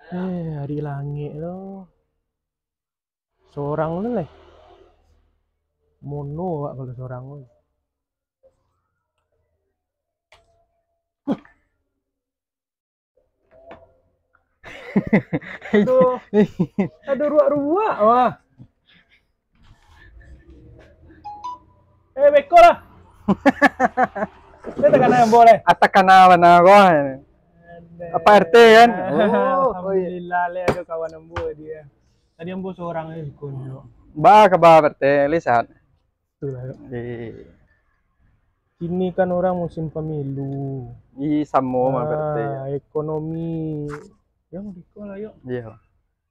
Hari langit lo. Seorang lu lah. Mono Pak, kalau seorang lu. Aduh, ada ruak-ruak. Wah. Beko lah. Ini tekan yang boleh. Atakana mana kau? Apa RT kan? Oh, Alhamdulillah le ada kawan ambo dia. Tadi ambo seorang aja kunyo. Ba kabar RT lihat. Itulah. Ini kan orang musim pemilu. I samo berarti. Ekonomi yang diko lah yuk. Iya.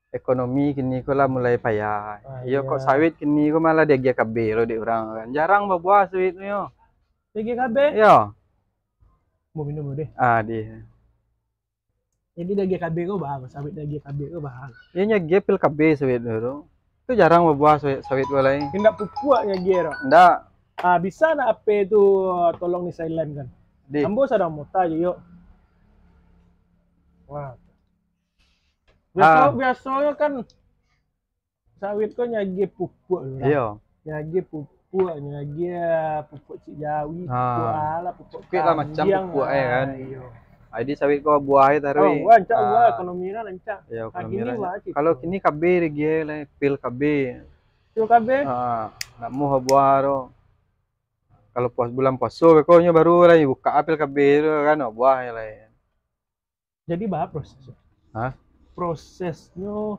Ekonomi kini ko lah mulai payah. Iyo Iya. kok sawit kini ko malah dia KB lo di orang kan. Jarang bawa sawit yo. DGKB? Iya. Mau minum deh. Ah dia. Jadi DGKB ko bagus, sawit DGKB ko bagus. Iya nyagi pil KB sawit lo. Itu jarang bawa sawit boleh. Tidak pupuaknya gero. Ndak. Bisa na apa itu tolong di silent kan? Di. Ambo sadang muta aja yuk. Wah. Biasanya kan sawit ko nyagi pupuk lho. Iya. Nyagi pupuk cik jawi, pupuk ala, pupuk lah macam pupuk kan. Iya. Jadi sawit ko buah taruh. Oh, lancak buah ekonominya lancak. Iya, Gini kalau kini KB dia lah pil KB. Pil KB? Nak mau buah ro. Kalau bulan puasa bekonya baru lah buka apel KB kan buah lah. Jadi bah prosesnya. Hah? Prosesnya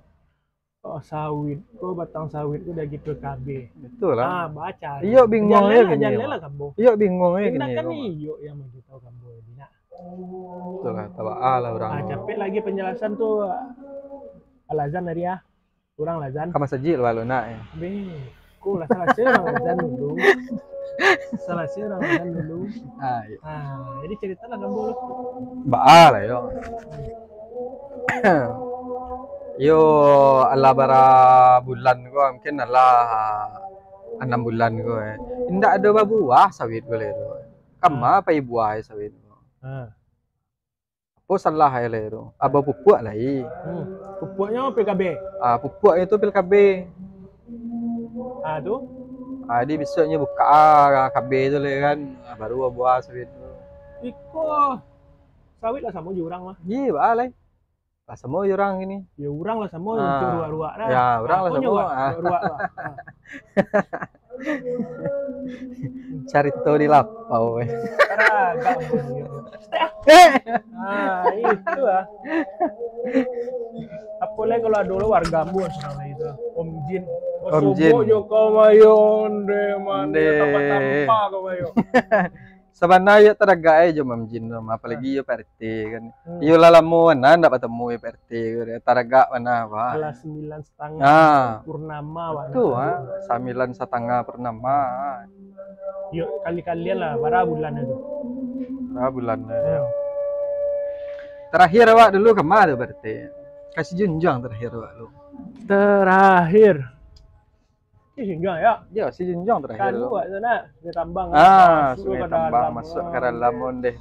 sawit, batang sawit itu dari PKB. Betul lah. Baca. Iya bingung ya gini. Jangan lah kamu. Iya bingung ya gini. Kan iyo yang mau tahu kamu ini. Betul lah, tawa lah orang. Capek lagi penjelasan tuh. Alazan dari ya. Kurang lazan. Kamu saji lalu nak ya. Kok lah salah serang lazan dulu. Salah serang lazan dulu. Iya. Jadi cerita lah kamu. Lah yo. Yo ala bara bulan ko mungkin ala 6 bulan ko Indak ada buah sawit ko lero. Kama pa buah sawit ko. Apa salah ya lero? Aba pupuk lah Pupuknya PKB. Pupuk itu PKB. Tuh. Di besoknya buka KB itu le kan. Baru buah sawit. Iko sawit lah sama jurang lah. Iya, lah. Lah semua orang ini. Ya orang lah semua untuk ruak-ruak lah. Ya, orang lah semua. Ruak lah. Cari tahu di lapau. Itu lah. Apa lagi kalau dulu wargamu sekarang itu Om Jin. Om Jin. Joko mayon de mande tanpa kau mayo. Sebenarnya teraga aja Om Jin apalagi yo PRT kan. Yo lalamu mana ndak ketemu ya PRT teraga mana Pak. Kelas 9,5 purnama Pak. Tuh 9,5 purnama. Yuk kali-kalian lah para bulan itu. Bulan. Terakhir Pak dulu kemana berarti? Kasih junjang terakhir Pak lu. Terakhir. Junjang ya? Ya, si junjang terakhir. Kan buat sana di tambang. Sungai Tambang masuk ke dalam deh.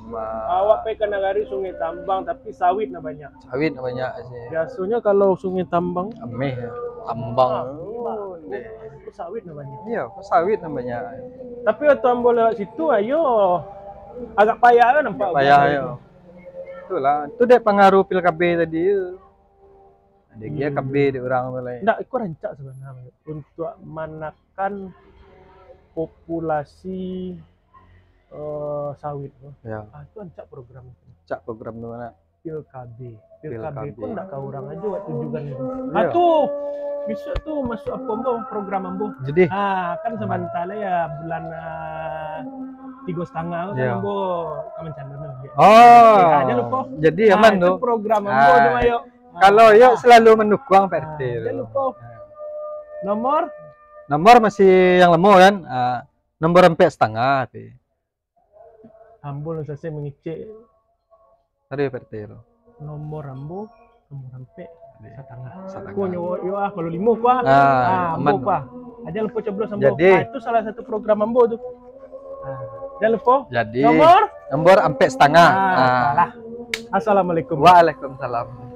Awak pe kena gari Sungai Tambang tapi sawit na banyak. Sawit na banyak sih. Biasanya kalau Sungai Tambang ameh tambang. Itu sawit na banyak. Iya, sawit na banyak. Tapi waktu ambo lewat situ ayo agak payah kan nampak. Payah ayo. Itulah, itu deh pengaruh pil KB tadi. Ada dia KB di orang tu lain. Nggak, itu rancak sebenarnya untuk menekan populasi sawit. Ya. Itu rancak program. Rancak program tu mana? Pil KB pun nggak kau orang aja waktu tujuan itu. Ya. Tuh bisa tuh masuk apa program ambo. Jadi. Kan sementara ya bulan 3,5 kan ambo kamen channel lagi. Jangan lupa. Jadi aman tuh. Itu program ambo cuma yuk. Kalau yuk selalu mendukung PRT. Jangan lupa. Nomor masih yang lemu kan? Nomor 4,5. Ambo lu selesai mengecek. Tadi PRT lo. Nomor ambo, nomor 4,5. Setengah. Yo kalau 5 kuah. Ambo kuah. Aja lupa coblos ambo. Itu salah satu program ambo tuh. Jangan lupa. Jadi nomor 4,5. Assalamualaikum. Waalaikumsalam.